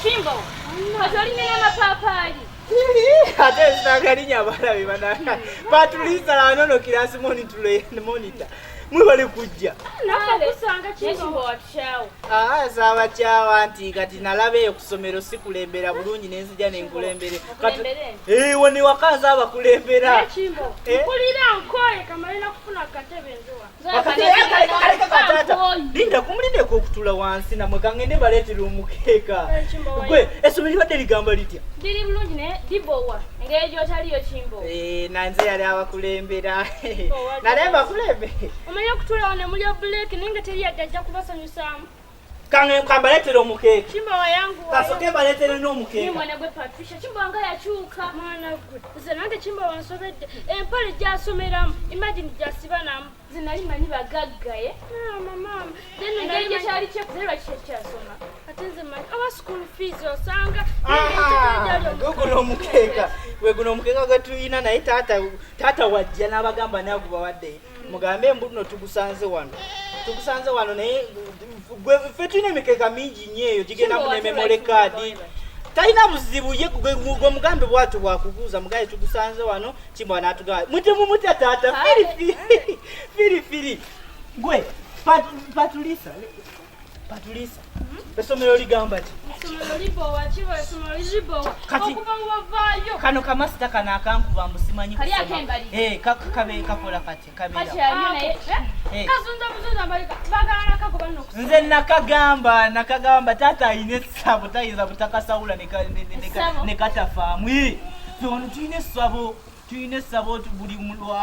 Chimbo. Katoli nina mapapali. Ate sinagalinya abalabe bana. Patulisa lanono kirasi monitor. Mwebale kujja. Nakusanga Chimbo watushawo. Sawa kyawa anti kati nalabe okusomero sikulembera bulungi nenzija nenkulembere. Woni wakaza abakulembera. Chimbo. Kulira nkoye kamalina kufuna katebe nzuwa. Linda kumulindeko okutula wansi namwe kangende baleetera omukeeka. Gwe essomero libadde ligamba litya? Liri bulungi ne libowa. Engeri gy'otaliyo Chimbo. Nanze yali abakulembera. Nalemba kulembe. Omanya okutula wane muli break ninga teri yadde kubasanyusaamu. Kange kambaleetera omukeeka. Chimbo wayangu. Kasoke baleetere n'omukeeka. Mwana gwe Patricia Chimbo anga yakyuka. Mwana gwe. Nze nange Chimbo wansobedde. Empale gy'asomeramu. Imagine gy'asibanamu. Nze nali manyi bagaggaye. Mama. Then engeri gye kyali kyekuzerwa kyasoma. Ate nze manyi aba school fees osanga. Guno omukeeka. We guno omukeeka gwe tuyina naye taata wajja n'abagamba naguba wadde. Mugambe mbuno tugusanze wano naye gwe ffe tulina emikeeka mingi nnyo eyo gigenda mu memory card. Talina buzibu ye gwe mugambe bwatu bwakubuuza mugaye tugusanze wano Chimbo n'atugawa. Mutya taata firi. Gwe Patulisa. Essomero ligamba ti. Essomero libowa Chimbo essomero libowa. Okuva wavaayo. Kano kamasita kana akankuba mbusimanyi kusoma. Kali akembali. Kabe kakola kati kabira. Kati ayine. Kazunda mbalika. Bagana kakuba nokusa. Nze nakagamba taata ayine essabo tayiza butakasawula ne katafaamu. Ono tuyina essabo buli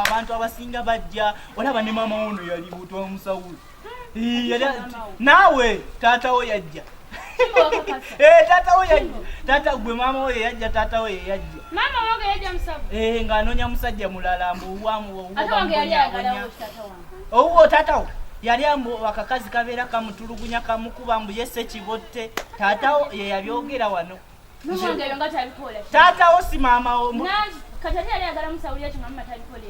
abantu abasinga bajja olaba ne mama ono yali butwa musawula. Nawe taata wo yajja. Taata wo yajja. Taata gwe mama wo yajja taata wo yajja. Mama wange yajja musabu. Ng'anoonya musajja mulala mbuwamu wange yali agala taata wange. Owo taata wo yali ambu akakazi kabeera kamutulugunya kamukuba mbu yesse kibotte. Taata wo ye yabyogera wano. Mwange yonga talikola. Taata wo si mama wo. Katali yali agala musawulira kino mama talikola.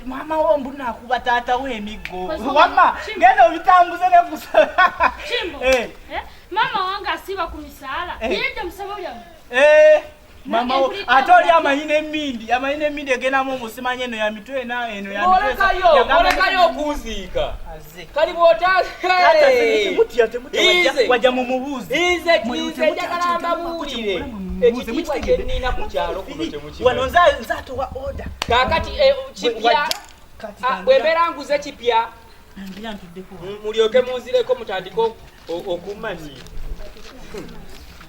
Mama wo mbuna akuba taata wo emiggo. Wamma genda obitambuze ne kusala. Chimbo. Mama wange asiba ku misaala. Yedde musawulira. Mama wo atoli amayine emindi egenamu omusimanye eno ya mitwe eno ya mitwe. Olekayo okuziika. Kali bw'otaase. Wajja mu mubuuzi. Ize jagalamba buwulire. Ekitiibwa kye nnina ku kyalo kuno temukimanyi. Wano nze atowa order. Kaakati kipya bw'embeera nguze kipya mulyoke munzireko mutandike okumanyi.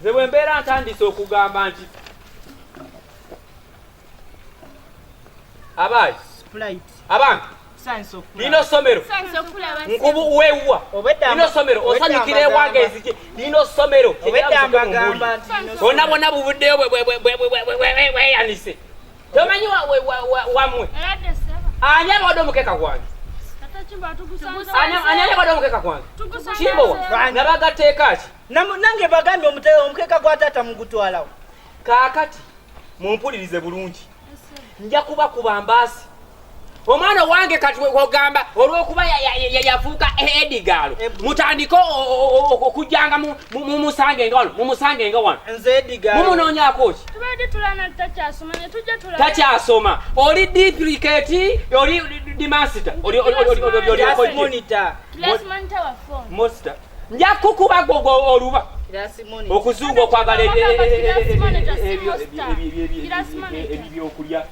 Nze bw'embeera ntandise okugamba nti abayi abantu lino somero nkubu weewa lino somero osanyukira ewange eziki lino somero bonna bonna bubuddeyo weeyanise tomanyi wamwe ani abawadde omukeeka gwange ani abawadde omukeeka gwange Chimbo nabagateeka ki nange bagambye omukeeka gwa taata mugutwalawo. Kaakati mumpulirize bulungi nja kubakuba mbaasi omwana wange kati ogamba olw'okuba yafuuka Edgalo mutandike okujjanga mumusange nga wano nze Edgalo mumunoonyaako ki tubadde tulana takyasoma ne tujja tulana takyasoma oli duplicate oli dimaster oli monitor monster nja kukuba gogo oluba okuzunga okwagala ebyokulya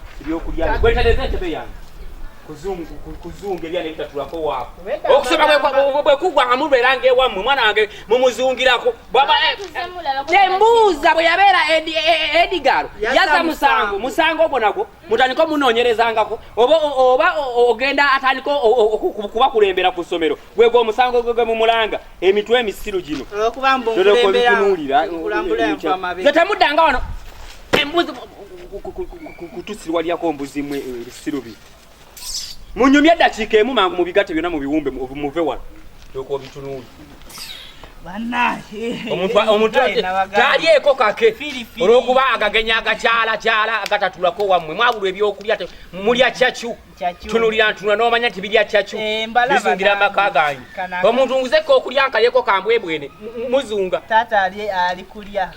gwetereza entebe yange kuzunga ebyana ebitatulako waako okusoma bwekugwa amulwera ngaewammwe mwana wange mumuzungirako tembuuza bwe yabeera Edgalo yaza musango ogwo nagwo mutandika omunoonyerezangako oba ogenda atandika kubakulembera ku ssomero gwegwo omusango gwe mumulanga emitwe emisiru gino temuddanga wano embuzi kutusirwa lyako mbuzimu ebisiru bino munyumya eddakiika emu mangu mubigate byonna mubiwumbe muve wano lyoka obitunuuli omuntu talyeko kake olwokuba agagenya agakyala agatatulako wammwe mwabulwa ebyokulya mulya kyacu tunulira ntuna n'omanya nti birya kyacu bizungira amaka ganyu omuntu nguzeko okulya nkalyeko kambwebwene muzunga taata ali kulya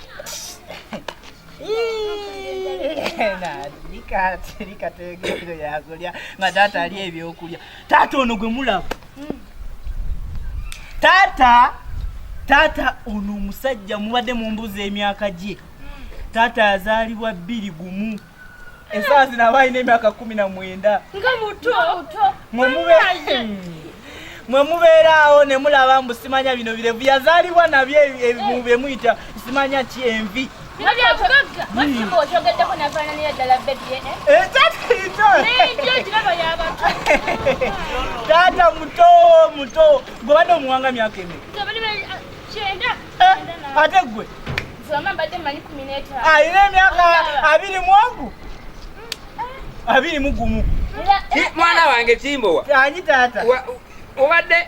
likategero yakulya nga taata ali ebyokulya taata ono gwe mulaba taata ono omusajja mubadde mumbuza emyaka gye taata yazaalibwa 21 esaawa zino aba alina emyaka 19 nga muto mwe mubeeraawo ne mulaba mbu simanya bino birevu yazaalibwa nabyo byemuyita simanya ki envi taata muto gwe badde omuwanga myaka emeka ate gwe alina emyaka 21 mwana wange Timbowa anyi taata obadde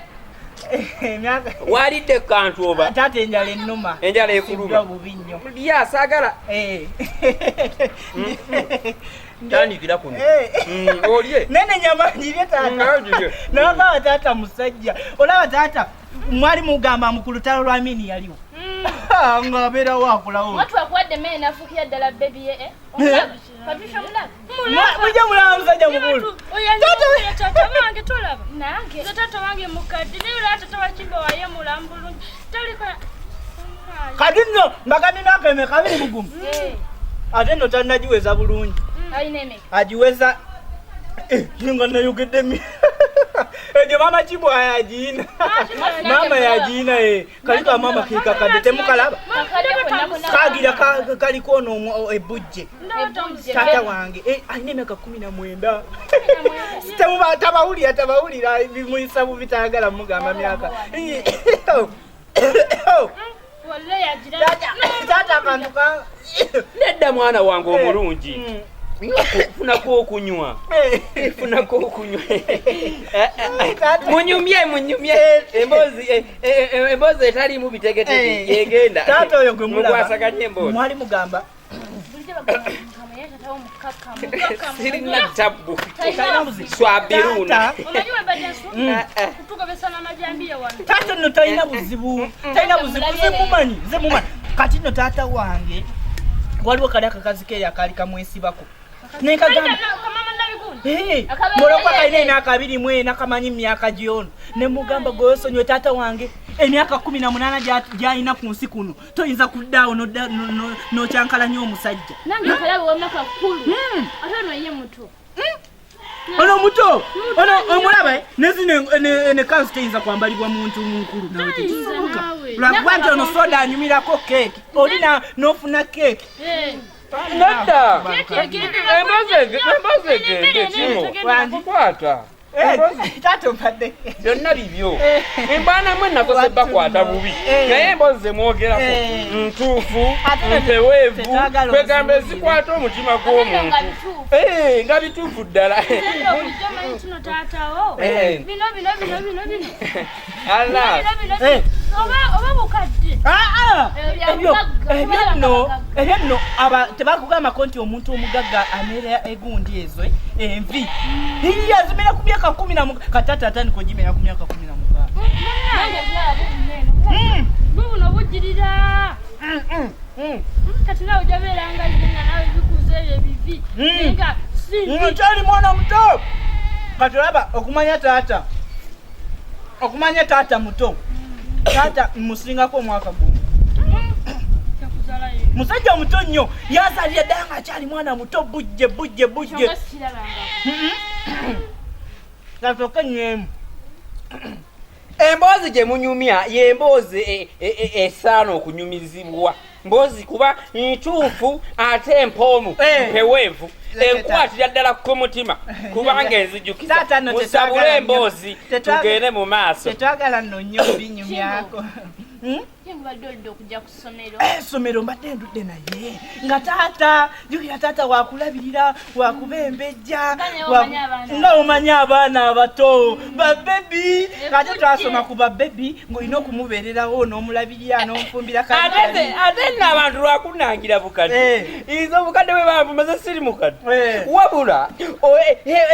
walidde kantu oba taata enjala ennuma enjala ekuluma bubi nnyo lyasaagala tandikira kuno olye nene nyama njirye taata nabagaba taata musajja olaba taata mwali mugamba mukulu talo lwa mini yaliwo nga abeerawo akulawo mujja mulaba musajja mukulu kati nno mbagambye emyaka emeka 21 ate nno talinagiweza bulungi agiweza nga nayogedde egyo mama Kimbwa yagiina mama yagiina kaliko mama kekakadde temukalaba kagira kaliko ono ebujje taata wange alina emyaka 19 tabawulira bimuyisa bubi tayagala mugamba myaka taata akantu nedda mwana wange omulungi funako okunywa munyumye emboozi etalimu bitegetege yegenda taata oyo gwe mukwasaganye emboozi mwali mugamba sirina tabu swabiruna taata nno talina buzibu zemumanyi kati nno taata wange waliwo kali akakazi ke yakali kamwesibako nekagamba mulokwa kalina emyaka 21 nakamanyi myaka gyono nemugamba gweyosonywe taata wange emyaka 18 gyalina ku nsi kuno toyinza kuddaawo nokyankalanya omusajja ono muto ono omulaba nezino nekansi teyinza kwambalibwa muntu munkulu nawe tekisoboka lwakuba nti ono soda anyumirako keeki olina nofuna keeki nedda emboozi egende Timbo taata ompadde byonna bibyo embaanamwe nazo zebakwata bubi naye emboozi zemwogerako ntuufu mpeweevu kwegamba ezikwata omutima gw'omuntu nga bituufu ddala ebyo nno tebakugambako nti omuntu omugagga ameera egundi ezo envi yazimera ku myaka 10 katata atandika ogimera ku myaka 16 buno bujirira kati nawe jabeeranga zinga nawe bikuze ebyo ebivi nga nkyali mwana muto kati olaba okumanya taata muto taata musingako omwaka gumu musajja muto nnyo yazalira ddala nga akyali mwana muto bujje gasooke nywemu emboozi gye munyumya y'emboozi esaana okunyumizibwa mboozi kuba ntuufu ate empoomu mpeweevu enkwatira ddala ku mutima kubanga enzijjukiza musabule emboozi tugende mu maaso tetwagala nno nnyo binyumyako Yengu badoldo okujja ku ssomero. Essomero mbadde ndudde naye nga taata jukira taata wakulabirira wakubembejja nga omanya abaana abato babebi kate twasoma ku babebi ng'olina okumubeererawo n'omulabirira n'omufumbira ate nno abantu lwakunangira bukadde izo obukadde bwe banvumaze siri mukadde wabula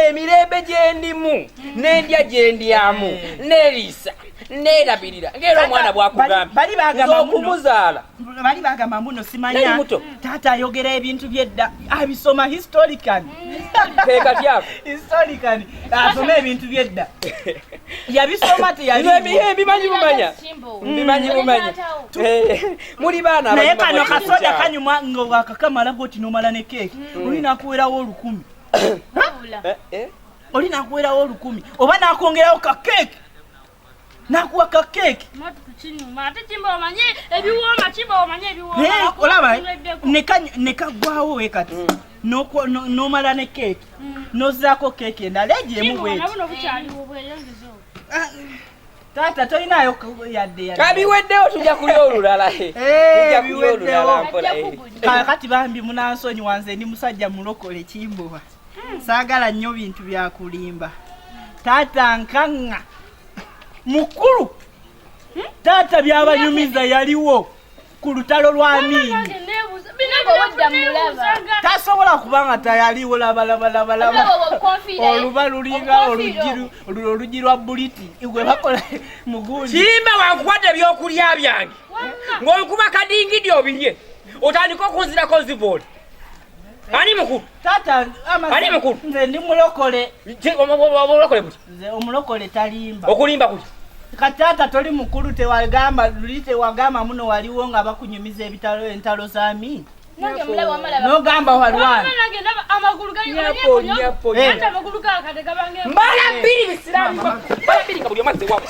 emirembe gyendimu n'endya gyendyamu n'eriisa neerabirira ng'era omwana bwakugambye okumuzaala bali bagamba mbuno simanya taata ayogera ebintu byedda abisoma historically kekatyako historically asoma ebintu byedda yabisoma teyabimanyi bumanya mbimanyi bumanya muli baana naye kano kasoda kanyuma nga wakakamala goti nomala ne keeki olina kuwerawo 1,000 olina kuwerawo 1,000 oba nakongerawo ka keeki nakuwa ka keeki olaba nekagwawo wekati nomala ne keeki nozaako keeki endala egyemu bweti taata tolinayo yadde kabiweddewo tujja kulya olulala kati bambi munansonyi wanze ndi musajja mulokole Kimbowa saagala nnyo bintu byakulimba taata nkaŋŋa mukulu taata byabanyumiza yaliwo ku lutalo lwa Amiini tasobola kubanga tayaliwo labalabalabalaba oluba lulinga olugi lwa buliti gwe bakola mugundi Kirimba wankuwadde ebyokulya byange ng'onkuba kadingidi obirye otandika okunzirako nzibooli ani mukulu taata ani mukulu nze ndi mulokole omulokole buti nze omulokole talimba okulimba kuti katata toli mukulu tewagamba muno waliwo nga bakunyumiza entalo za Amiini nogamba walwana mbala bbiri bisiramu mbala bbiri nga buli omazze wabu